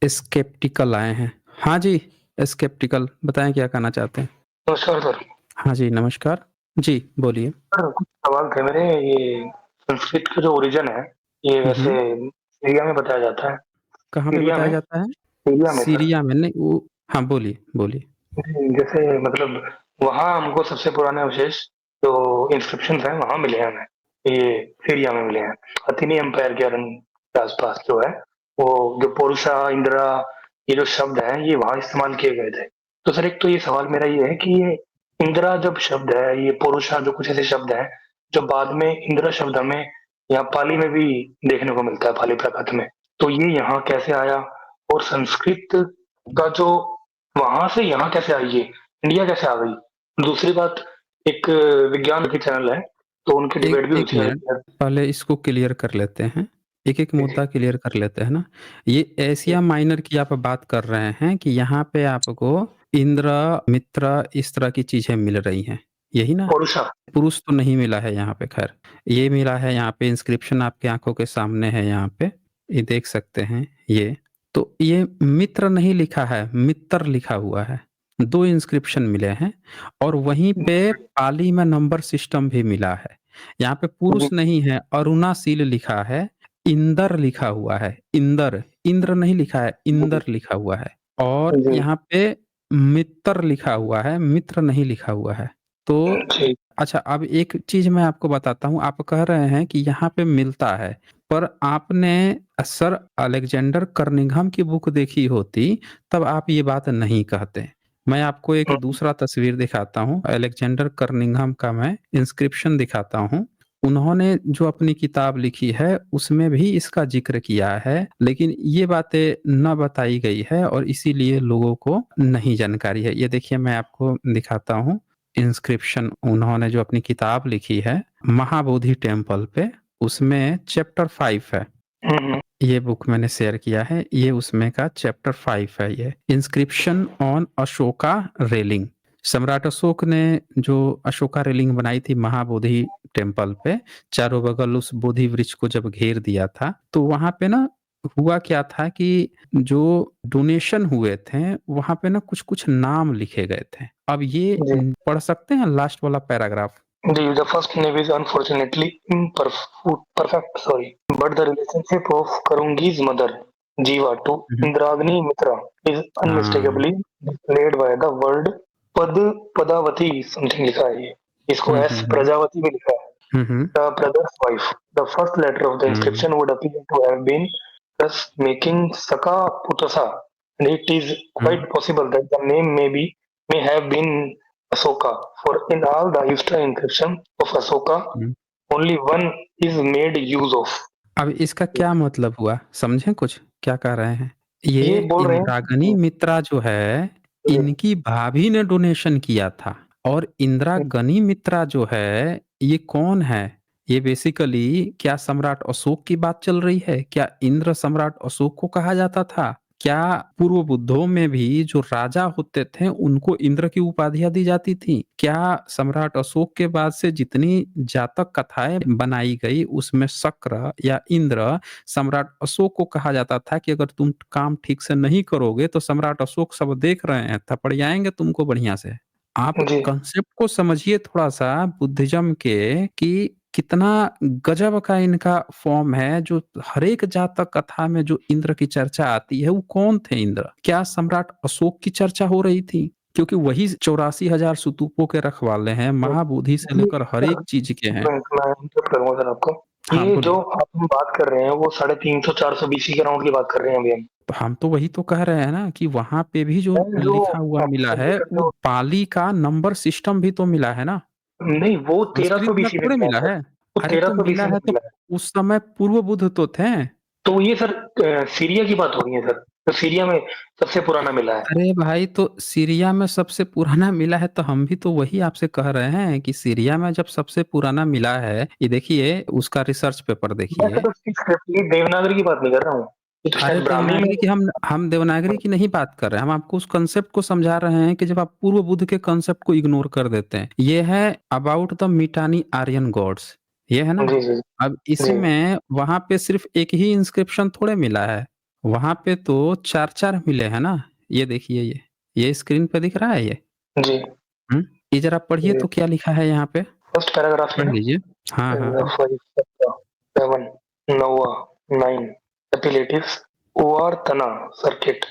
Sceptical आए हैं। हाँ जी, स्केप्टिकल बताएँ क्या कहना चाहते हैं? नमस्कार सर। हाँ जी, नमस्कार। जी, बोलिए। सर कुछ सवाल थे मेरे। ये संस्कृत का जो ओरिजिन है, ये हुँ, वैसे हुँ। सीरिया में बताया जाता है। कहाँ पे सीरिया बताया में जाता है? सीरिया में सर। सीरिया में नहीं वो हाँ, बोलिए, बोलिए। जी, जैसे मतलब वहाँ हमको सबसे पुराने अवशेष जो इंस्क्रिप्शंस हैं वहाँ मिले हैं हमें। ये सीरिया में मिले हैं। अथेनी एम्पायर के के आस-पास जो है, वो जो पुरुषा, इंद्रा ये जो शब्द हैं ये वहाँ इस्तेमाल किए गए थे। तो सर एक तो ये सवाल मेरा ये है कि ये इंद्रा जब शब्द है, ये पुरुषा जो कुछ ऐसे शब्द हैं, जो बाद में इंद्र शब्द हमें यहाँ पाली में भी देखने को मिलता है, पाली प्राकृत में। तो ये यहाँ कैसे आया? और संस्कृत का जो वहाँ से यहाँ कैसे आई ये? इंडिया कैसे आ गई? दूसरी बात, एक विज्ञान की चैनल है, तो उनकी एक डिबेट भी 1 होती मिनट, रहती है। पहले इसको क्लियर कर लेते हैं। एक-एक जी, जी। मुद्दा क्लियर कर लेते हैं ना। ये एशिया माइनर की आप बात कर रहे हैं कि यहाँ पे आपको इंद्र, मित्र इस तरह की चीज़ें मिल रही हैं, यही ना? पुरुषा। पुरुष तो नहीं मिला है यहाँ पे ख़ैर। ये मिला है यहाँ पे इंस्क्रिप्शन आपकी आँखों के सामने है यहाँ पे, ये देख सकते हैं ये। तो ये मित्र नहीं लिखा है, मित्र लिखा हुआ है। 2 इंस्क्रिप्शन मिले हैं और वहीं पे पाली में नंबर सिस्टम भी मिला है। यहाँ पे जी, पुरुष नहीं है, अरुणाशील लिखा है, इंदर लिखा हुआ है, इंदर, इंद्र नहीं लिखा है, जी, इंदर लिखा हुआ है और जी, यहाँ पे मित्र लिखा हुआ है, मित्र नहीं लिखा हुआ है। तो जी, अच्छा, अब एक चीज़ मैं आपको बताता हूँ, आप कह रहे हैं कि यहाँ पे मिलता है, पर आपने सर अलेक्जेंडर कर्निघम की बुक देखी होती, तब आप ये बात नहीं कहते। मैं आपको एक हुँ, दूसरा तस्वीर दिखाता हूँ, अलेक्जेंडर कर्निघम का मैं इंस्क्रिप्शन दिखाता हूँ। उन्होंने जो अपनी किताब लिखी है, उसमें भी इसका ज़िक्र किया है, लेकिन ये बातें न बताई गई है और इसीलिए लोगों को नहीं जानकारी है। ये देखिए मैं आपको दिखाता हूँ। इंस्क्रिप्शन उन्होंने जो अपनी किताब लिखी है महाबोधि टेम्पल पे, उसमें चैप्टर 5 है। हुँ, हुँ, ये बुक मैंने शेयर किया है, ये उसमें का चैप्टर 5 है ये। Inscription on Ashoka railing. सम्राट अशोक ने जो अशोका रेलिंग बनाई थी महाबोधि टेम्पल पे, चारों बगल उस बोधि वृक्ष को जब घेर दिया था, तो वहाँ पे ना हुआ क्या था कि जो डोनेशन हुए थे, वहाँ पे ना कुछ-कुछ नाम लिखे गए थे। अब ये जी। पढ़ सकते हैं लास्ट वाला पैराग्राफ? जी, the first name is unfortunately perfect, sorry, but the relationship of Karungi's mother, Jiva, to hmm, hmm. Indragni Mitra is हाँ। unmistakably displayed by the word पद पदावती समथिंग लिखा है ये। इसको हुँ, एस हुँ, हुँ। प्रजावती भी लिखा है। हुँ, हुँ। The brother's wife. The first letter of the hmm, inscription would appear to have been thus making Saka Putasa, and it is hmm, quite possible that the name may have been Asoka, for in all the Eastern inscription of Asoka, hmm. only one is made use of. अब इसका क्या मतलब हुआ? समझे कुछ? क्या कह रहे हैं? ये ये बोल रहे इंद्रागनी हैं मित्रा जो है, ये इनकी भाभी ने डोनेशन किया था और इंदिरागनी मित्रा जो है, ये कौन है? ये बेसिकली क्या सम्राट अशोक की बात चल रही है? क्या इंद्र सम्राट अशोक को कहा जाता था? क्या पूर्व बुद्धों में भी जो राजा होते थे, उनको इंद्र की उपाधियाँ दी जाती थी? क्या सम्राट अशोक के बाद से जितनी जातक कथाएँ बनाई गई, उसमें शक्र या इंद्र सम्राट अशोक को कहा जाता था कि अगर तुम काम ठीक से नहीं करोगे, तो सम्राट अशोक सब देख रहे हैं, थपड़ियाएँगे तुमको बढ़िया से। आप जी, कांसेप्ट को समझिए थोड़ा-सा बुद्धिज़्म के कि कितना गज़ब का इनका फ़ॉर्म है, जो हर एक जातक कथा में जो इंद्र की चर्चा आती है, वो कौन थे इंद्र? क्या सम्राट अशोक की चर्चा हो रही थी? क्योंकि वही 84,000 स्तूपों के रखवाले हैं, जी। महाबोधि से ये लेकर हर सर, एक चीज़ के हैं। मैं इंटरप्ट करूँगा सर आपको। हाँ, ये जो बोलिए। आप हम बात कर रहे हैं वो 350-400 बीसी के राउंड की बात कर रहे हैं अभी हम। तो हम तो वही तो कह रहे हैं ना कि वहाँ पे भी जो मैं जो लिखा हुआ मिला आपको है, लेकर वो जो पाली का नंबर सिस्टम भी तो मिला है ना, नहीं, वो संस्कृत 1300 में बीसी में थोड़े मिला है मिला सर। है। वो अरे तो 1300 मिला बीसी में है तो मिला है। उस समय पूर्व बुद्ध तो थे। तो ये सर सीरिया की बात हो रही है सर। तो सीरिया में सबसे पुराना मिला है। अरे भाई तो सीरिया में सबसे पुराना मिला है तो हम भी तो वही आपसे कह रहे हैं कि सीरिया में जब सबसे पुराना मिला है, ये देखिए उसका रिसर्च पेपर मैं देखिए। सर उसकी स्क्रिप्ट ये देवनागरी की बात नहीं कर रहा हूँ। ये तो अरे शायद ब्राह्मी में। देवनागरी की हम देवनागरी की नहीं बात कर रहे हैं, हम आपको उस कांसेप्ट को समझा रहे हैं कि जब आप पूर्व बुद्ध के कांसेप्ट को इग्नोर कर देते हैं। ये है अबाउट द मिटानी आर्यन गॉड्स, ये है ना? जी, जी, अब जी। इसमें वहाँ पे सिर्फ़ एक ही इंस्क्रिप्शन थोड़े मिला है। वहाँ पे तो 4-4 मिले हैं ना? ये देखिए ये स्क्रीन पे दिख रहा है ये? जी। हुँ? ये ज़रा पढ़िए ये तो क्या लिखा है यहाँ पे? फर्स्ट पैराग्राफ है पढ़ ना? लीजिए। हाँ, हाँ, हाँ। 5, 7, 9 appellatives Uvartana circuit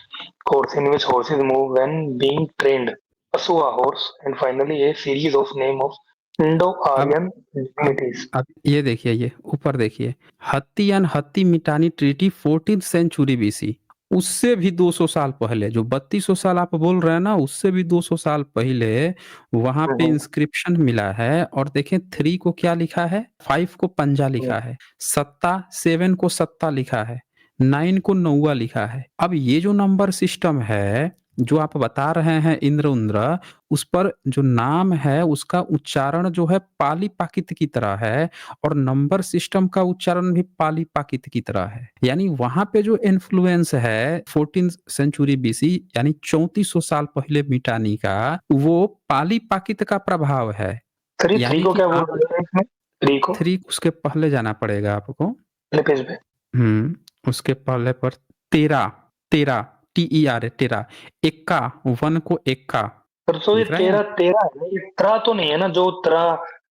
course in which horses move when being trained, Asua horse, and finally a series of name of अब Indo-Aryan अब divinities. अब ये देखिए ये ऊपर देखिए, हत्ती एंड हत्ती मिटानी ट्रीटी 14th सेंचुरी बीसी। उससे भी 200 साल पहले जो 3200 साल आप बोल रहे हैं ना, उससे भी 200 साल पहले वहाँ पे हम्म, इंस्क्रिप्शन मिला है और देखें 3 को क्या लिखा है, 5 को पंजा हम्म, लिखा है, सत्ता 7 को सत्ता लिखा है, 9 को नौवा लिखा है। अब ये जो नंबर सिस्टम है, जो आप बता रहे हैं इंद्र-उंद्र, उस पर जो नाम है उसका उच्चारण जो है पाली-पाकित की तरह है और नंबर सिस्टम का उच्चारण भी पाली-पाकित की तरह है। यानी वहाँ पे जो इन्फ्लुएंस है 14th सेंचुरी बीसी यानी 3400 साल पहले मिटानी का, वो पाली-पाकित का प्रभाव है। थ्री यानी को कि क्या बोल आप रहे हैं इसमें? थ्री को 3 उसके पहले जाना पड़ेगा आपको। पहले पेज पे। उसके पहले पर तेरा, तेरा टीईआर टेरा, एक्का 1 को एक्का पर तो ये दिख रहा है तेरा यहाँ? तेरा है ना, ये त्रा तो नहीं है ना, जो त्रा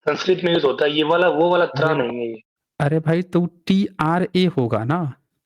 संस्कृत में यूज होता है, ये वाला वो वाला त्रा अरे नहीं है ये। अरे भाई तो टीआरए होगा ना,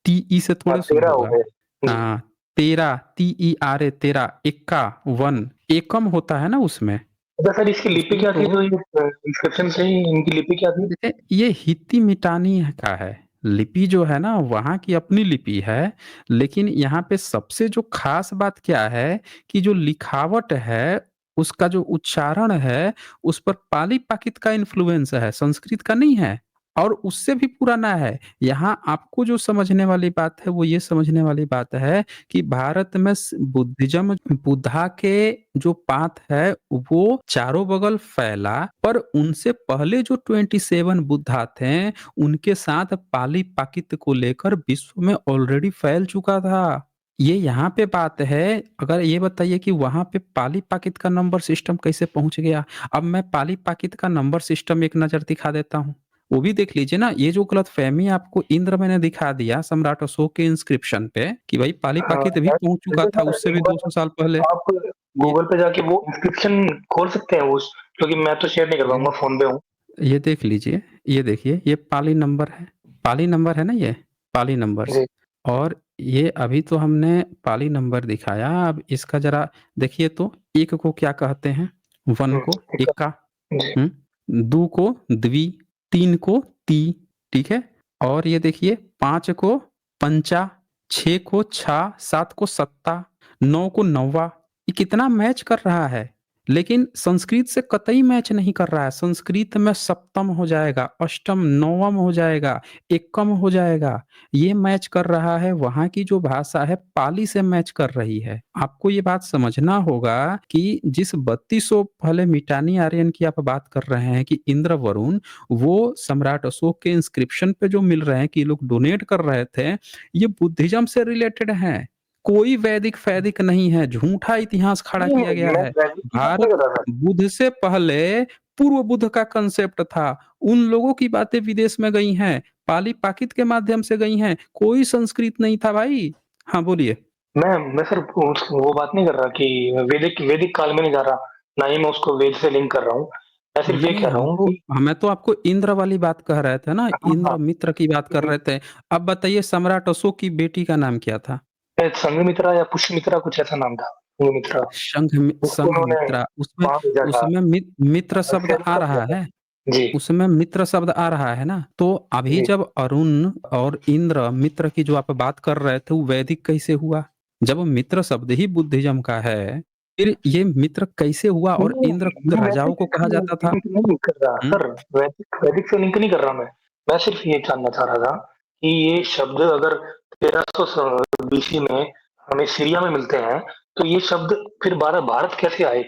टीई से हाँ, थोड़े शुरू तेरा हो होगा। गया जी। हाँ, तेरा टीईआरए तेरा, एक्का 1 एकम होता है ना उसमें। अच्छा सर, इसकी लिपि उसमें क्या थी तो जो ये इंस्क्रिप्शन से ही इनकी लिपि क्या थी? देखिए ये हित्ती मिटानी का है। लिपि जो है ना वहाँ की अपनी लिपि है, लेकिन यहाँ पे सबसे जो ख़ास बात क्या है कि जो लिखावट है, उसका जो उच्चारण है, उस पर पाली-पाकित का इन्फ्लुएंस है, संस्कृत का नहीं है और उससे भी पुराना है। यहाँ आपको जो समझने वाली बात है, वो ये समझने वाली बात है कि भारत में बुद्धिज्म बुद्धा के जो पाथ है वो चारों बगल फैला पर उनसे पहले जो 27 बुद्धा थे उनके साथ पाली पाकित को लेकर विश्व में ऑलरेडी फैल चुका था। ये यहाँ पे बात है। अगर ये बताइए कि वहां पे पाली पाकित का नंबर सिस्टम कैसे पहुंच गया। अब मैं पाली पाकित का नंबर सिस्टम एक नजर दिखा देता हूँ, वो भी देख लीजिए ना। ये जो गलतफहमी आपको इंद्र मैंने दिखा दिया सम्राट अशोक के इंस्क्रिप्शन पे कि भाई पाली हाँ पाकित भी सर, पहुंच चुका संजय था सर, उससे एक भी बार 200 साल पहले। आप ये गूगल पे जाके वो इंस्क्रिप्शन खोल सकते हैं उस, क्योंकि मैं तो शेयर नहीं कर ये पाऊंगा, फोन पे हूँ। ये देख लीजिए, ये देखिए ये पाली नंबर है। पाली नंबर है ना ये, पाली नंबर्स। जी। और ये अभी तो हमने पाली नंबर दिखाया, अब इसका ज़रा देखिए तो 1 को क्या कहते हैं? 1 को ठीक एक्का, है जी। हुँ? 2 को द्वि, 3 को ती, ठीक है? और ये देखिए 5 को पंचा, 6 को छा, 7 को सत्ता, 9 को नौवा। ये कितना मैच कर रहा है। लेकिन संस्कृत से कतई मैच नहीं कर रहा है। संस्कृत में सप्तम हो जाएगा, अष्टम, नवम हो जाएगा, एकम हो जाएगा। ये मैच कर रहा है, वहाँ की जो भाषा है पाली से मैच कर रही है। आपको ये बात समझना होगा कि जिस 3200 पहले मिटानी आर्यन की आप बात कर रहे हैं कि इंद्र वरुण, वो सम्राट अशोक के इंस्क्रिप्शन पे जो मिल रहे हैं कि लोग डोनेट कर रहे थे, ये बुद्धिज्म से रिलेटेड हैं। कोई वैदिक-फैदिक नहीं है, झूठा इतिहास खड़ा नहीं, किया गया मैं है। वैदिक की बात नहीं भारत कर रहा था। बुद्ध से पहले पूर्व बुद्ध का कांसेप्ट था। उन लोगों की बातें विदेश में गई हैं, पाली-पाकित के माध्यम से गई हैं, कोई संस्कृत नहीं था भाई। हाँ, बोलिए। मैं सर वो बात नहीं कर रहा कि वैदिक वैदिक काल में नहीं जा रहा, ना ही मैं उसको वेद से लिंक कर रहा हूँ। मैं सिर्फ नहीं, ये नहीं, कह रहा हूँ कि हमें तो आपको इंद्र वाली बात कह रहे थे ना, हाँ, इंद्र हाँ, मित्र की बात कर रहे थे। अब बताइए सम्राट अशोक की बेटी का नाम क्या था? शायद संघमित्रा या पुष्यमित्रा कुछ ऐसा नाम था। संघमित्रा, जिसको उन्होंने संघमित्रा उसमें वहाँ भेजा था उसमें मित्र शब्द आ सेल्यूकस रहा लेकर। है। जी, उसमें मित्र शब्द आ रहा है ना, तो अभी जी। जब अरुण और इंद्र मित्र की जो आप बात कर रहे थे वो वैदिक कैसे हुआ? जब मित्र शब्द ही बुद्धिज्म का है, फिर ये मित्र कैसे हुआ और नहीं, इंद्र खुद मैं राजाओं वैदिक को कहा से जाता था? लिंक नहीं कर रहा हुँ? सर, वैदिक वैदिक से लिंक नहीं कर रहा मैं। मैं सिर्फ ये जानना चाह रहा था कि ये शब्द अगर 1300 बीसी में हमें सीरिया में मिलते हैं, तो ये शब्द फिर भारत कैसे आए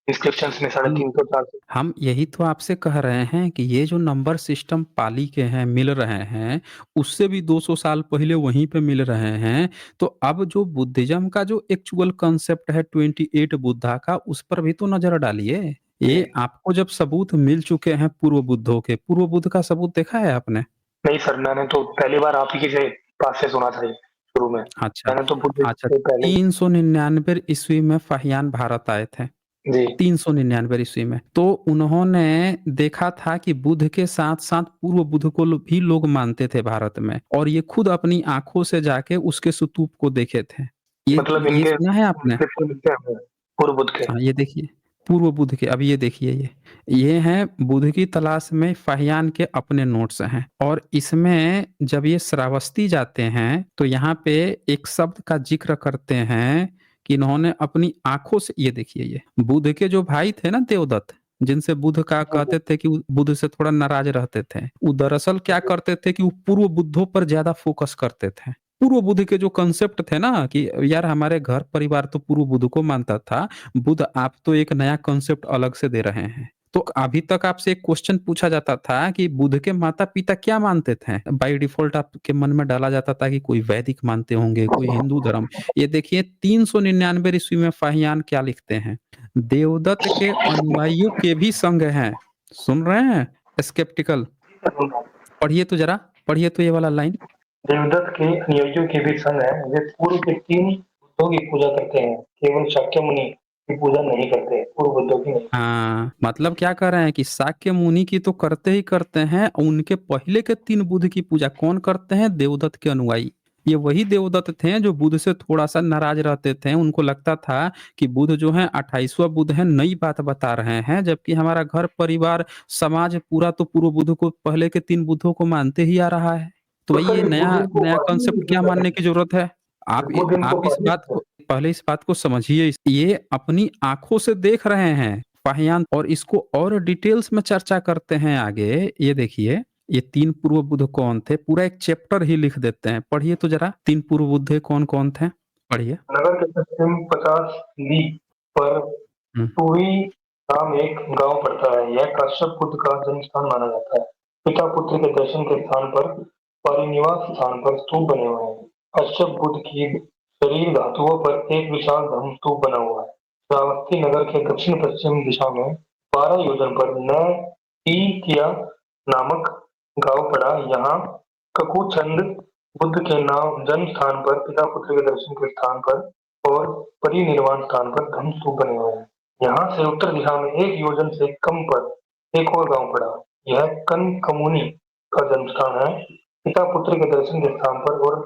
इंस्क्रिप्शंस में साढ़े हम 300 400? हम यही तो आपसे कह रहे हैं कि ये जो नंबर सिस्टम पाली के हैं, मिल रहे हैं, उससे भी 200 साल पहले वहीं पे मिल रहे हैं। तो अब जो बुद्धिज़्म का जो एक्चुअल कांसेप्ट है 28 बुद्धा का, उस पर भी तो नज़र डालिए। जी। ये आपको जब सबूत मिल चुके हैं पूर्व बुद्धों के, पूर्व बुद्ध का सबूत देखा है आपने? नहीं सर, मैंने तो पहली बार आप ही के से पास से सुना था ये। शुरू में। अच्छा, मैंने तो बुद्ध अच्छा, से पहले 399 ईस्वी में फ़ाहियान भारत आए थे। जी, 399 ईस्वी में। तो उन्होंने देखा था कि बुद्ध के साथ-साथ पूर्व बुद्ध को भी लोग मानते थे भारत में, और ये खुद अपनी आँखों से जाके उसके स्तूप को देखे थे। मतलब ये इनके सुना है आपने? इंस्क्रिप्शन मिलते हैं हमें पूर्व बुद्ध के। हाँ, ये देखिए, पूर्व बुद्ध के, अब ये देखिए ये हैं बुद्ध की तलाश में फ़ाहियान के अपने नोट्स हैं, और इसमें जब ये श्रावस्ती जाते हैं, तो यहाँ पे एक शब्द का ज़िक्र करते हैं कि इन्होंने अपनी आँखों से, ये देखिए ये, बुद्ध के जो भाई थे ना देवदत्त, जिनसे बुद्ध का जी, जी, कहते थे कि वो बुद्ध से थोड़ा नाराज़ रहते थे। वो दरअसल क्या जी, करते थे कि वो पूर्व बुद्धों पर ज़्यादा फ़ोकस करते थे। पूर्व बुद्ध के जो कांसेप्ट थे ना कि यार हमारे घर परिवार तो पूर्व बुद्ध को मानता था, बुद्ध आप तो एक नया कॉन्सेप्ट अलग से दे रहे हैं। तो अभी तक आपसे एक क्वेश्चन पूछा जाता था कि बुद्ध के माता-पिता क्या मानते थे? बाय डिफ़ॉल्ट आपके मन में डाला जाता था कि कोई वैदिक मानते होंगे, कोई हिंदू धर्म। ये देखिए 399 ईस्वी में फ़ाहियान क्या लिखते हैं? देवदत्त के अनुयायियों के भी संग हैं। सुन रहे हैं? स्केप्टिकल। पढ़िए तो ज़रा, पढ़िए तो ये वाला लाइन। देवदत्त के अनुयायियों के भी संग है, वे पूर्व के 3 बुद्धों की पूजा करते हैं, केवल शाक्यमुनि की पूजा नहीं करते, पूर्व बुद्धों की नहीं। हाँ, मतलब क्या कह रहे हैं कि शाक्य मुनि की तो करते ही करते हैं, उनके पहले के 3 बुद्ध की पूजा कौन करते हैं? देवदत्त के अनुयायी। ये वही देवदत्त थे जो बुद्ध से थोड़ा-सा नाराज़ रहते थे, उनको लगता था कि बुद्ध जो हैं 28वां बुद्ध हैं, नई बात बता रहे हैं, जबकि हमारा घर परिवार, समाज पूरा तो पूर्व बुद्ध को, पहले के 3 बुद्धों को मानते ही आ रहा है। तो तो भाई सर ये ये नया बुद्ध नया इनको कॉन्सेप्ट क्या मानने की ज़रूरत है? बुद्ध इनको आप इस पढ़ने बात को, पहले इस बात को समझिए, ये अपनी आँखों से देख रहे हैं फ़ाहियान, और इसको और डिटेल्स में चर्चा करते हैं आगे। ये देखिए, ये 3 पूर्व बुद्ध कौन थे? पूरा एक चैप्टर ही लिख देते हैं। पढ़िए तो ज़रा 3 पूर्व बुद्ध कौन-कौन थे? पढ़िए। नगर के पश्चिम 50 लीग पर हुँ। टूई नाम एक गांव पड़ता है। यह काश्यप बुद्ध का जन्म स्थान माना जाता है। पिता पुत्र के दर्शन के स्थान पर परिनिवास स्थान पर स्तूप बने हुए हैं। काश्यप बुद्ध की शरीर धातुओं पर एक विशाल धर्म स्तूप बना हुआ है। श्रावस्ती नगर के दक्षिण पश्चिम दिशा में 12 योजन पर न किया नामक गांव पड़ा। यहाँ ककुचंद बुद्ध के नाम जन्म स्थान पर, पिता पुत्र के दर्शन के स्थान पर और परिनिर्वाण स्थान पर धम्म स्तूप बने हुए हैं। यहाँ से उत्तर दिशा में 1 योजन से कम पर एक और गांव पड़ा। यह कनकमुनि का जन्म स्थान है। पिता पुत्र के दर्शन के स्थान पर और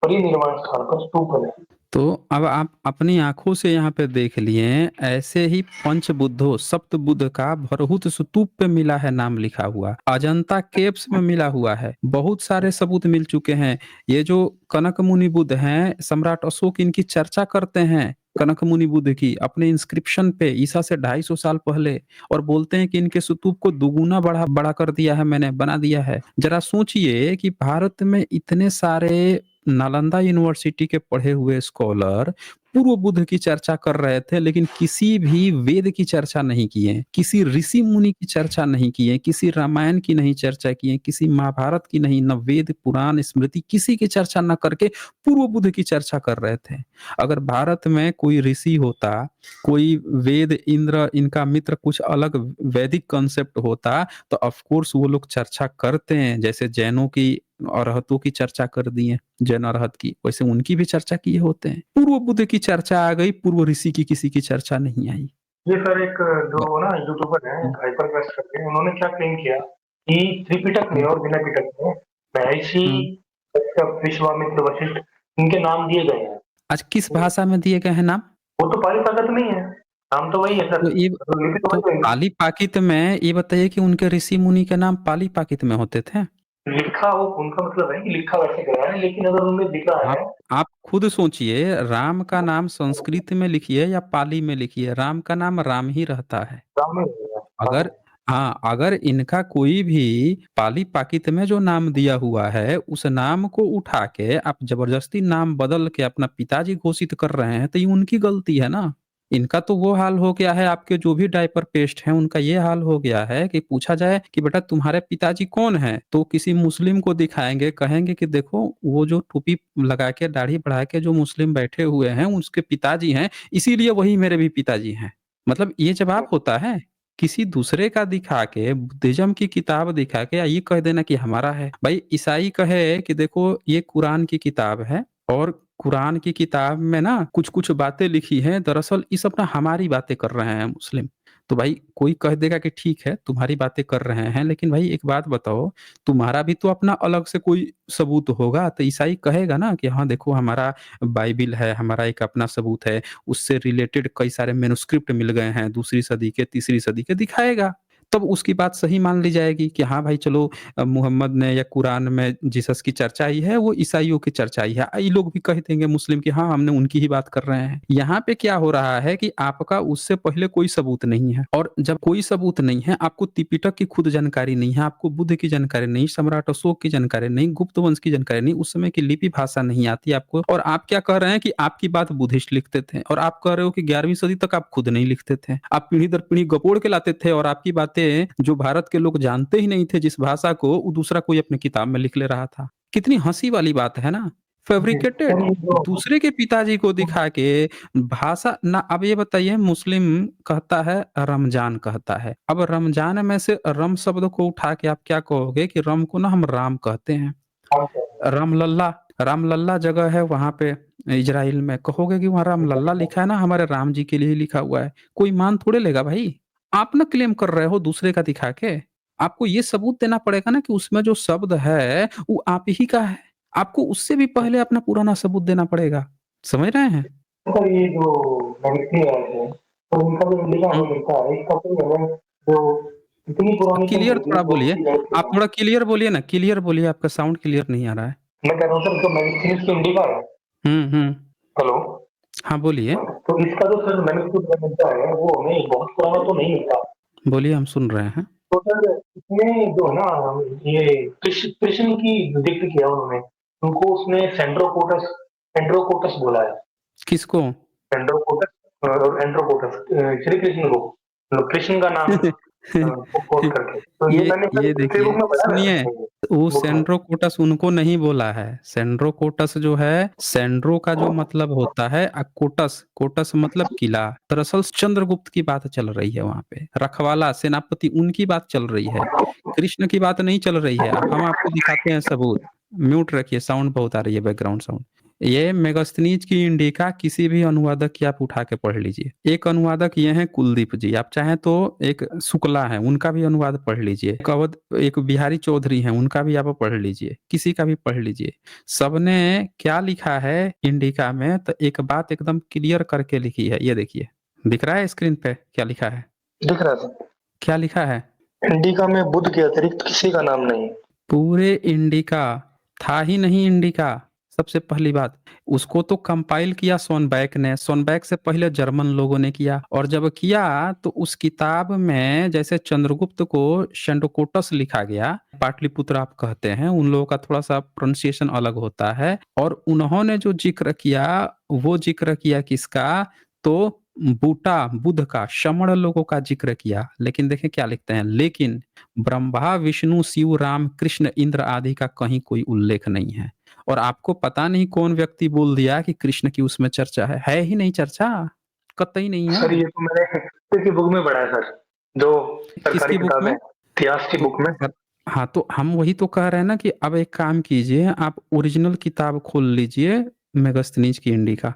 परिनिर्वाण स्थान पर स्तूप बने हैं। तो अब आप अपनी आँखों से यहाँ पे देख लिए, ऐसे ही पंचबुद्धों, सप्तबुद्ध का भरहुत स्तूप पे मिला है नाम लिखा हुआ, अजंता केव्स में मिला हुआ है, बहुत सारे सबूत मिल चुके हैं। ये जो कनक मुनि बुद्ध हैं, सम्राट अशोक इनकी चर्चा करते हैं, कनक मुनि बुद्ध की, अपने इंस्क्रिप्शन पे ईसा से 250 साल पहले, और बोलते हैं कि इनके स्तूप को दुगुना बढ़ा बड़ा कर दिया है मैंने, बना दिया है। जरा सोचिए कि भारत में इतने सारे नालंदा यूनिवर्सिटी के पढ़े हुए स्कॉलर पूर्व बुद्ध की चर्चा कर रहे थे, लेकिन किसी भी वेद की चर्चा नहीं किए, किसी ऋषि मुनि की चर्चा नहीं किए, किसी रामायण की नहीं चर्चा किए, किसी महाभारत की नहीं, न वेद पुराण स्मृति किसी की चर्चा न करके पूर्व बुद्ध की चर्चा कर रहे थे। अगर भारत में कोई ऋषि होता, कोई वेद, इंद्र, इनका मित्र, कुछ अलग वैदिक कॉन्सेप्ट होता, तो ऑफ कोर्स वो लोग चर्चा करते हैं। जैसे जैनों की अरहतों की चर्चा कर दी है, जैन अरहत की, वैसे उनकी भी चर्चा किए होते हैं। पूर्व बुद्ध की चर्चा आ गई, पूर्व ऋषि की किसी की चर्चा नहीं आई। ये सर एक ब जो ना यूट्यूबर है हुँ, हाइपरक्वेस्ट करके, उन्होंने क्या क्लेम किया कि त्रिपिटक में हुँ, और विनय पिटक में महर्षि हुँ। कश्यप, विश्वामित्र, वशिष्ठ इनके नाम दिए गए हैं। आज किस भाषा में दिए गए हैं नाम? वो तो पाली ताकत में ही है। नाम तो वही है सर, तो ये मतलब लिपि तो तो वही होगी। पाली-पाकित में ये बताइए कि उनके ऋषि मुनि के नाम पाली-पाकित में होते थे? लिखा वो उनका मतलब है कि लिखा वैसे गया है, लेकिन अगर उनमें लिखा आप है आप खुद सोचिए, राम का नाम संस्कृत में लिखिए या पाली में लिखिए, राम का नाम राम ही रहता है। सामने रहेगा। हाँ, अगर हाँ, अगर इनका कोई भी पाली-पाकित में जो नाम दिया हुआ है, उस नाम को उठा के आप ज़बरदस्ती नाम बदल के अपना पिताजी घोषित कर रहे हैं, तो ये उनकी गलती है ना। इनका तो वो हाल हो गया है, आपके जो भी डायपर पेस्ट हैं, उनका ये हाल हो गया है कि पूछा जाए कि बेटा तुम्हारे पिताजी कौन हैं? तो किसी मुस्लिम को दिखाएँगे, कहेंगे कि देखो वो जो टोपी लगा के, दाढ़ी बढ़ा के जो मुस्लिम बैठे हुए हैं, उसके पिताजी हैं, इसीलिए वही मेरे भी पिताजी हैं। मतलब ये जवाब होता है? किसी दूसरे का दिखा के, बुद्धिज़्म की किताब दिखा के, या ये कह देना कि हमारा है। भाई ईसाई कहे कि देखो ये कुरान की किताब है और कुरान की किताब में ना कुछ-कुछ बातें लिखी हैं, दरअसल ये सब ना हमारी बातें कर रहे हैं मुस्लिम। तो भाई कोई कह देगा कि ठीक है, तुम्हारी बातें कर रहे हैं, लेकिन भाई एक बात बताओ, तुम्हारा भी तो अपना अलग से कोई सबूत होगा। तो ईसाई कहेगा ना कि हाँ, देखो हमारा बाइबिल है, हमारा एक अपना सबूत है, उससे रिलेटेड कई सारे मैन्युस्क्रिप्ट मिल गए हैं, दूसरी सदी के, तीसरी सदी के, दिखाएगा। तब उसकी बात सही मान ली जाएगी कि हाँ भाई चलो मोहम्मद ने या कुरान में जीसस की चर्चा आई है, वो ईसाइयों की चर्चा आई है। ये लोग भी कह देंगे मुस्लिम कि हाँ, हमने उनकी ही बात कर रहे हैं। यहाँ पे क्या हो रहा है कि आपका उससे पहले कोई सबूत नहीं है, और जब कोई सबूत नहीं है, आपको त्रिपिटक की खुद जानकारी नहीं है, आपको बुद्ध की जानकारी नहीं, सम्राट अशोक की जानकारी नहीं, गुप्त वंश की जानकारी नहीं, उस समय की लिपि भाषा नहीं आती आपको, और आप क्या कह रहे हैं कि आपकी बात बुद्धिस्ट लिखते थे, और आप कह रहे हो कि 11वीं सदी तक आप खुद नहीं लिखते थे। आप पीढ़ी दर पीढ़ी गपोड़ के लाते थे, और आपकी बातें जो भारत के लोग जानते ही नहीं थे जिस भाषा को, वो दूसरा कोई अपनी किताब में लिख ले रहा था। कितनी हँसी वाली बात है ना? फैब्रिकेटेड, सर ये जो दूसरे के पिताजी को दिखा के भाषा ना। अब ये बताइए, मुस्लिम कहता है रमजान कहता है, अब रमजान में से रम शब्द को उठा के आप क्या कहोगे कि रम को ना हम राम कहते हैं। रामलल्ला, रामलल्ला जगह है वहाँ पे इज़राइल में, कहोगे कि वहाँ रामलल्ला लिखा है ना, हमारे राम जी के लिए ही लिखा हुआ है। कोई मान थोड़े लेगा भाई। आप ना क्लेम कर रहे हो दूसरे का दिखा के। आपको ये सबूत देना पड़ेगा ना कि उसमें जो शब्द है वो आप ही का है। आपको उससे भी पहले अपना पुराना सबूत देना पड़ेगा। समझ रहे हैं? सर ये जो मैगज़ीन आए थे, तो उनका जो लिखा हुँ। हुआ मिलता है, इसका कोई हमें जो इतनी पुरानी सन क्लियर थी थोड़ा बहुत बोलिए। सी गलत आप थोड़ा क्लियर बोलिए ना, क्लियर बोलिए, आपका साउंड क्लियर नहीं आ रहा है। मैं कह रहा हूँ सर जो मैगज़ीन की इंडिका है, हुँ, हुँ। हेलो, हाँ, बोलिए। तो इसका जो सर मैन्युस्क्रिप्ट मिलता है, वो हमें बहुत पुराना तो नहीं मिलता। बोलिए, हम सुन रहे हैं। तो सर इसमें जो है ना, ये कृष्ण की ज़िक्र किया उन्होंने, उनको उसमें सेंड्रोकोटस बोला है। किसको? एंड्रोकोटस और एंड्रोकोटस श्री कृष्ण को, मतलब कृष्ण का नाम कोट करके। तो ये मैंने सर ये हिस्ट्री बुक देखिए, में पढ़ा था सुनिए, ये वो बुक में। सेंड्रोकोटस उनको नहीं बोला है। सेंड्रोकोटस जो है, सेंड्रो का जो मतलब होता है, कोटस, कोटस मतलब किला। दरअसल चंद्रगुप्त की बात चल रही है वहाँ पे। रखवाला, सेनापति, उनकी बात चल रही है। कृष्ण की बात नहीं चल रही है। हम आपको दिखाते हैं सबूत। म्यूट रखिए, साउंड बहुत आ रही है, बैकग्राउंड साउंड। ये मेगास्थनीज की इंडिका किसी भी अनुवादक की आप उठा के पढ़ लीजिए। एक अनुवादक ये हैं कुलदीप जी, आप चाहें तो एक शुक्ला हैं, उनका भी अनुवाद पढ़ लीजिए। एक अवध, एक बिहारी चौधरी हैं, उनका भी आप पढ़ लीजिए, किसी का भी पढ़ लीजिए। सबने क्या लिखा है इंडिका में, तो एक बात एकदम क्लियर करके लिखी है। ये देखिए, दिख रहा है स्क्रीन पे क्या लिखा है? दिख रहा था, क्या लिखा है? इंडिका में बुद्ध के अतिरिक्त किसी का नाम नहीं। पूरे इंडिका था ही नहीं इंडिका। सबसे पहली बात, उसको तो कंपाइल किया सोनबैक ने, सोनबैक से पहले जर्मन लोगों ने किया, और जब किया तो उस किताब में जैसे चंद्रगुप्त को शेंडोकोटस लिखा गया, पाटलिपुत्र आप कहते हैं, उन लोगों का थोड़ा सा प्रोनाउंसिएशन अलग होता है, और उन्होंने जो जिक्र किया, वो जिक्र किया किसका? तो बूटा, बुद्ध का, श्रमण लोगों का जिक्र किया। लेकिन देखें क्या लिखते हैं, लेकिन ब्रह्मा, विष्णु, शिव, राम, कृष्ण, इंद्र आदि का कहीं कोई उल्लेख नहीं है। और आपको पता नहीं कौन व्यक्ति बोल दिया कि कृष्ण की उसमें चर्चा है ही नहीं चर्चा, कतई नहीं सर है। ये तो मैंने हिस्ट्री की बुक में पढ़ा है सर, जो सरकारी किसकी बुक किताब है, में? इतिहास की तो बुक में। हाँ, तो हम वही तो कह रहे हैं ना कि अब एक काम कीजिए, आप ओरिजिनल किताब खोल लीजिए, मेगास्थनीज की इंडिका।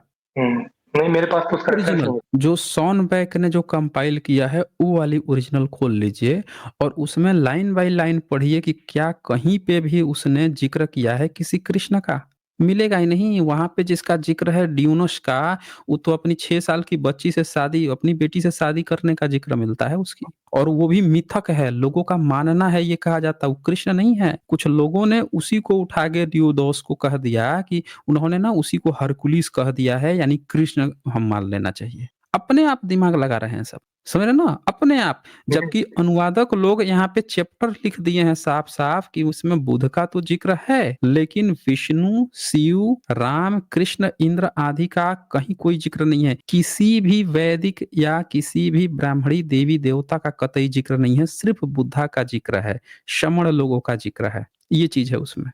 नहीं मेरे पास तो उसका रेफरेंस ओरिजिनल, नहीं जो सॉनबैक ने जो कंपाइल किया है, वो वाली ओरिजिनल खोल लीजिए, और उसमें लाइन बाय लाइन पढ़िए कि क्या कहीं पे भी उसने जिक्र किया है किसी कृष्ण का। मिलेगा ही नहीं। वहां पे जिसका जिक्र है ड्यूनस का, वो तो अपनी 6 साल की बच्ची से शादी, अपनी बेटी से शादी करने का जिक्र मिलता है उसकी, और वो भी मिथक है, लोगों का मानना है, ये कहा जाता है वो कृष्ण नहीं है। कुछ लोगों ने उसी को उठा के दियोदोस को कह दिया कि उन्होंने ना उसी को हरकुलिस कह दिया है, यानी कृष्ण हम मान लेना चाहिए। अपने आप दिमाग लगा रहे हैं सब, समझ रहे हैं ना, अपने आप। मेरे। जबकि अनुवादक लोग यहाँ पे चैप्टर लिख दिए हैं साफ साफ कि उसमें बुद्ध का तो जिक्र है, लेकिन विष्णु, शिव, राम, कृष्ण, इंद्र आदि का कहीं कोई जिक्र नहीं है। किसी भी वैदिक या किसी भी ब्राह्मणी देवी देवता का कतई जिक्र नहीं है, सिर्फ बुद्धा का जिक्र है, श्रमण लोगों का जिक्र है। ये चीज है उसमें।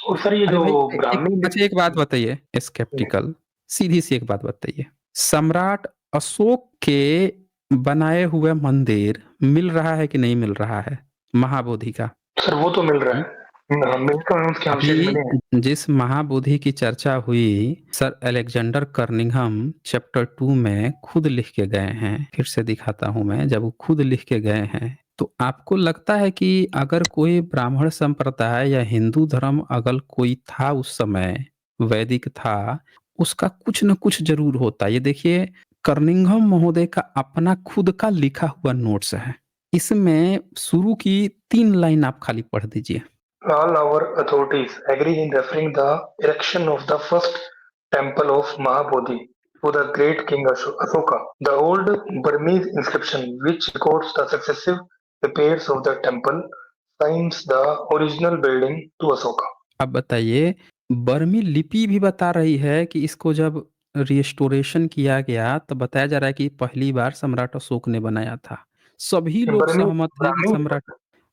और सर ये अरे जो भाई, एक, ब्राह्मी अच्छा एक बात बताइए, स्केप्टिकल, सीधी सी एक बात बताइए, सम्राट अशोक के बनाए हुए मंदिर मिल रहा है कि नहीं मिल रहा है, महाबोधि का? सर वो तो मिल रहा हम्म? है, हाँ, मिलकर उसके अवशेष मिले हैं। अभी जिस महाबोधि की चर्चा हुई, सर अलेक्जेंडर कर्निंघम चैप्टर 2 में खुद लिख के गए हैं। फिर से दिखाता हूँ मैं, जब वो खुद लिख के गए हैं, तो आपको लगता है कि अगर कोई ब्राह्मण संप्रदाय या हिंदू धर्म अगर कोई था उस समय, वैदिक था, उसका कुछ न कुछ ज़रूर होता। ये देखिए, कर्निंघम महोदय का अपना खुद का लिखा हुआ नोट्स है। इसमें शुरू की 3 लाइन आप खाली पढ़ दीजिए। All our authorities agree in referring the erection of the first temple of Mahabodhi to the great king Ashoka. The old Burmese inscription, which records the successive repairs of the temple, signs the original building to Ashoka. अब बताइए, बर्मी लिपि भी बता रही है कि इसको जब रिस्टोरेशन किया गया तो बताया जा रहा है कि पहली बार सम्राट अशोक ने बनाया था। सभी लोग बर्मी सहमत हैं कि ब्राह्मी सम्राट,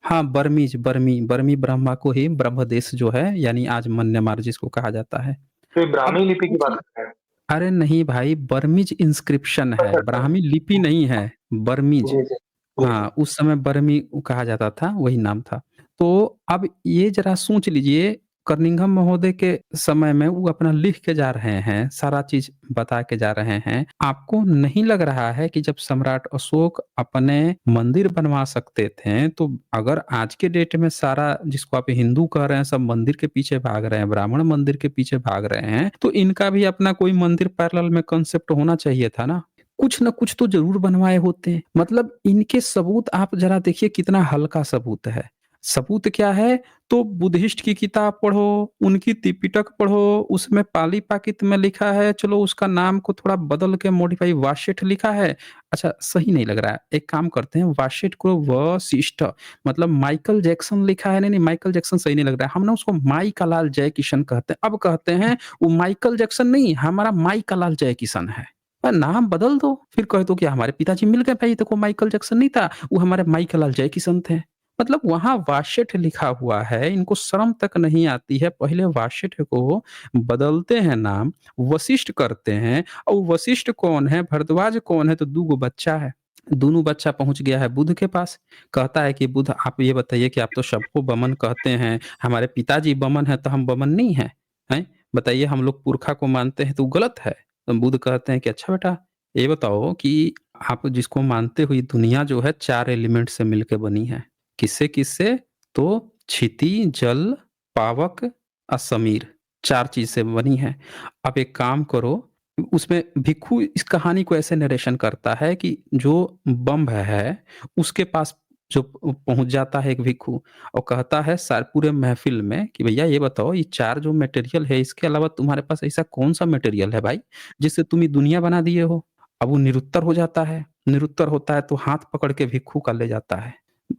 हाँ, बर्मीज़, बर्मी ब्रह्मा को ही ब्रह्मदेश जो है, यानी आज म्यांमार जिसको कहा जाता है। ये अब ब्राह्मी लिपि की बात क्योंकि, कर रहे हैं। अरे नहीं भाई, बर्मीज़ इंस्क्रिप्शन है, अच्छा अच्छा। ब्राह्मी लिपि नहीं है, बर्मीज़। जी जी जी जी। हाँ, उस समय बरमी कहा जाता था, वही नाम था। तो अब ये ज़रा सोच लीजिए, कर्निंघम महोदय के समय में वो अपना लिख के जा रहे हैं, सारा चीज़ बता के जा रहे हैं। आपको नहीं लग रहा है कि जब सम्राट अशोक अपने मंदिर बनवा सकते थे, तो अगर आज के डेट में सारा जिसको आप हिंदू कह रहे हैं, सब मंदिर के पीछे भाग रहे हैं, ब्राह्मण मंदिर के पीछे भाग रहे हैं, तो इनका भी अपना कोई मंदिर पैरेलल में कांसेप्ट होना चाहिए था ना? कुछ न कुछ तो ज़रूर बनवाए होते हैं। मतलब इनके सबूत आप ज़रा देखिए कितना हल्का सबूत है। सबूत क्या है? तो बुद्धिस्ट की किताब पढ़ो, उनकी त्रिपिटक पढ़ो, उसमें पाली-पाकित में लिखा है, चलो उसका नाम को थोड़ा बदल के मॉडिफाई वाशेठ लिखा है। अच्छा, सही नहीं लग रहा है, एक काम करते हैं, वाशेठ को वशिष्ठ, मतलब माइकल जैक्सन लिखा है, नहीं-नहीं, माइकल जैक्सन सही नहीं लग रहा है। हम ना उसको माई का लाल जयकिशन कहते हैं। अब कहते हैं वो माइकल जैक्सन नहीं, हमारा माई का लाल जयकिशन है। नाम बदल दो, फिर कह दो कि हमारे पिताजी मिल गए भाई, देखो माइकल जैक्सन नहीं था, वो हमारे माइकल लाल जयकिशन थे। मतलब वहाँ वाशेठ लिखा हुआ है, इनको शर्म तक नहीं आती है, पहले वाशेठ को बदलते हैं नाम, वशिष्ठ करते हैं, और वशिष्ठ कौन है, भरद्वाज कौन है, तो 2 गो बच्चा है। दोनों बच्चा पहुँच गया है बुध के पास, कहता है कि बुध आप ये बताइए कि आप तो सबको बमन कहते हैं, हमारे पिताजी बमन हैं तो हम बमन नहीं हैं, हैं? बताइए, हम लोग पुरखा को मानते हैं तो वो गलत है? तो बुध कहते हैं कि अच्छा बेटा, ये बताओ कि आप जिसको मानते हो ये दुनिया जो है 4 एलिमेंट से मिलके बनी है। किससे-किससे? तो क्षिति, जल, पावक और समीर, 4 चीज़ से बनी है। अब एक काम करो, उसमें भिक्खु इस कहानी को ऐसे नरेशन करता है कि जो बम्ब है, उसके पास जो पहुँच जाता है एक भिक्खु और कहता है सार पूरे महफ़िल में कि भैया ये बताओ, ये 4 जो मटेरियल है, इसके अलावा तुम्हारे पास ऐसा कौन-सा मटेरियल है भाई, जिससे तुम ये दुनिया बना दिए हो? अब वो निरुत्तर हो जाता है। निरुत्तर होता है तो हाथ पकड़ के भिक्खु का ले जाता है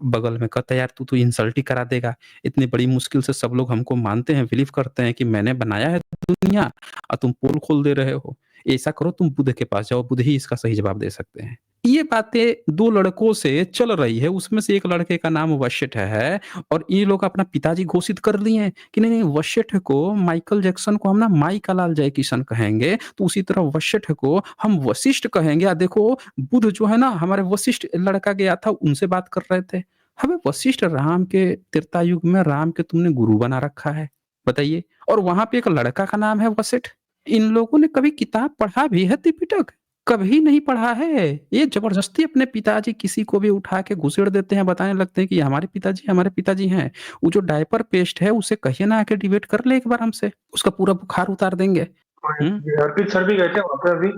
बगल में, कहता है यार तू तो इंसल्ट ही करा देगा। इतनी बड़ी मुश्किल से सब लोग हमको मानते हैं, बिलीव करते हैं कि मैंने बनाया है दुनिया, और तुम पोल खोल दे रहे हो। ऐसा करो, तुम बुद्ध के पास जाओ, बुद्ध ही इसका सही जवाब दे सकते हैं। ये बातें 2 लड़कों से चल रही है, उसमें से एक लड़के का नाम वशिष्ठ है, और ये लोग अपना पिताजी घोषित कर लिए हैं कि नहीं-नहीं, वशिष्ठ को, माइकल जैक्सन को हम ना माई का लाल जयकिशन कहेंगे, तो उसी तरह वशिष्ठ को हम वशिष्ठ कहेंगे। देखो, बुध जो है ना, हमारे वशिष्ठ लड़का गया था, उनसे बात कर रहे थे। हमें वशिष्ठ राम के त्रेता युग में राम के तुमने गुरु बना रखा है, बताइए? और वहाँ पे एक लड़का का नाम है वशिष्ठ। इन लोगों ने कभी किताब पढ़ा भी है त्रिपिटक? कभी नहीं पढ़ा है। ये ज़बरदस्ती अपने पिताजी किसी को भी उठा के घुसेड़ देते हैं, बताने लगते हैं कि हमारे पिताजी हैं। वो जो डायपर पेस्ट है, उसे कहिए ना आके डिबेट कर ले एक बार हमसे, उसका पूरा बुखार उतार देंगे। हुँ? अर्पित सर भी गए थे वहाँ पे अभी,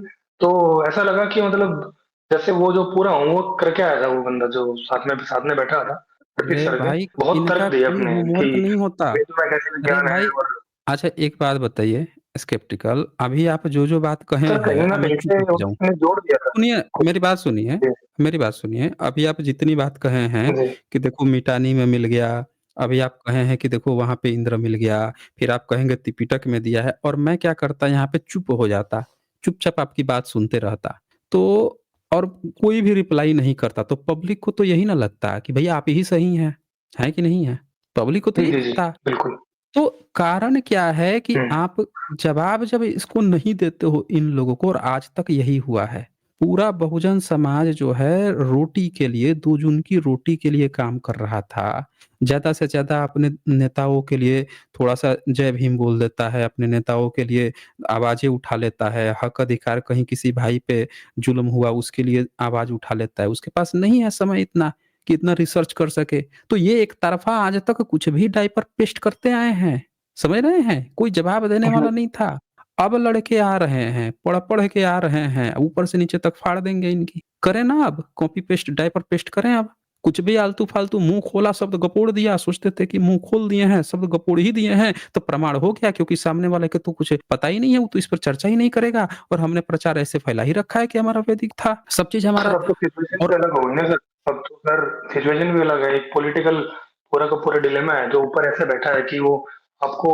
तो ऐसा लगा कि मतलब जैसे वो जो पूरा होमवर्क करके आया था वो बंदा जो साथ में बैठा था, अर्पित अरे सर के, भाई, बहुत इनका तर्क दिए कोई अपने कि होमवर्क नहीं होता। वेद में कैसे अरे विज्ञान है भाई, और अच्छा एक बात बताइए, स्केप्टिकल, अभी आप जो-जो बात कहे सर हैं, कहीं न अब मैं कहीं चुप से रुक जाऊँ। उसने जोड़ दिया था सुनिए, कुछ। मेरी बात सुनिए, जी, मेरी बात सुनिए। अभी आप जितनी बात कहे हैं जी, कि देखो मितानी में मिल गया, अभी आप कहे हैं कि देखो वहाँ पे इंद्र मिल गया, फिर आप कहेंगे त्रिपिटक में दिया है, और मैं क्या करता यहाँ पे चुप हो जाता, चुपचाप आपकी बात सुनते रहता। तो और कोई भी रिप्लाई नहीं करता, तो पब्लिक को तो यही ना लगता कि भैया आप ही सही हैं कि नहीं हैं? पब्लिक को तो जी, ये जी, जी, लगता। बिल्कुल। तो कारण क्या है कि हुँ, आप जवाब जब इसको नहीं देते हो इन लोगों को, और आज तक यही हुआ है। पूरा बहुजन समाज जो है रोटी के लिए, 2 जून की रोटी के लिए काम कर रहा था। ज़्यादा से ज़्यादा अपने नेताओं के लिए थोड़ा-सा जय भीम बोल देता है, अपने नेताओं के लिए आवाज़ें उठा लेता है, हक अधिकार कहीं किसी भाई पे जुल्म हुआ उसके लिए आवाज़ उठा लेता है। उसके पास नहीं है समय इतना कि इतना रिसर्च कर सके। तो ये एक तरफ़ा आज तक कुछ भी डायपर पेस्ट करते आए हैं, समझ रहे हैं? कोई जवाब देने जी, वाला नहीं था। अब लड़के आ रहे हैं, पढ़-पढ़ के आ रहे हैं, ऊपर से नीचे तक फाड़ देंगे इनकी। करें ना अब, कॉपी पेस्ट, डायपर पेस्ट करें अब। कुछ भी आलतू-फालतू मुँह खोला शब्द गपोड़ दिया, सोचते थे कि मुँह खोल दिए हैं, शब्द गपोड़ ही दिए हैं, तो प्रमाण हो गया क्योंकि सामने वाले को तो कुछ पता ही नहीं है, वो तो इस पर चर्चा ही नहीं करेगा और हमने प्रचार ऐसे फैला ही रखा है कि हमारा वैदिक था, सब चीज़ सर हमारा अब तो सिचुएशन भी और अलग हो गई ना सर। अब तो सर सिचुएशन भी अलग है। एक पॉलिटिकल पूरा का पूरा डिलेमा है, जो ऊपर ऐसे बैठा है कि वो आपको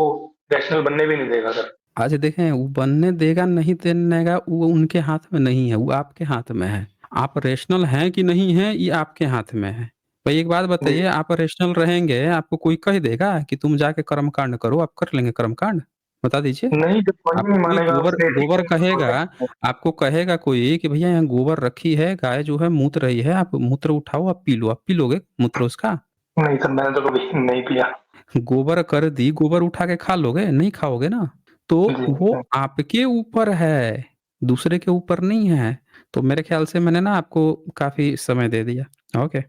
रैशनल बनने भी नहीं देगा सर। आज देखें वो बनने देगा, नहीं देने देगा, वो उनके हाथ में नहीं है, वो आपके हाथ में है। आप रैशनल हैं कि नहीं हैं, ये आपके हाथ में है। भाई एक बात जी। बताइए, आप रैशनल रहेंगे, आपको कोई कह देगा कि तुम जाके कर्मकांड करो, आप कर लेंगे कर्मकांड? बता दीजिए। नहीं, जब कोई आपको नहीं कोई मानेगा गोबर उसने ठीक गोबर है तो छोड़ कहेगा, देंगे। आपको कहेगा कोई कि भैया यहाँ गोबर रखी है, गाय जो है मूत रही है, आप मूत्र उठाओ, आप पी लो, आप पी लोगे मूत्र उसका? नहीं सर, मैंने तो कभी नहीं पिया। गोबर कर दी, गोबर उठा के खा लोगे? नहीं खाओगे ना। तो जी, वो आपके ऊपर है, दूसरे के ऊपर नहीं है। तो मेरे ख्याल से मैंने ना आपको काफ़ी समय दे दिया। ओके।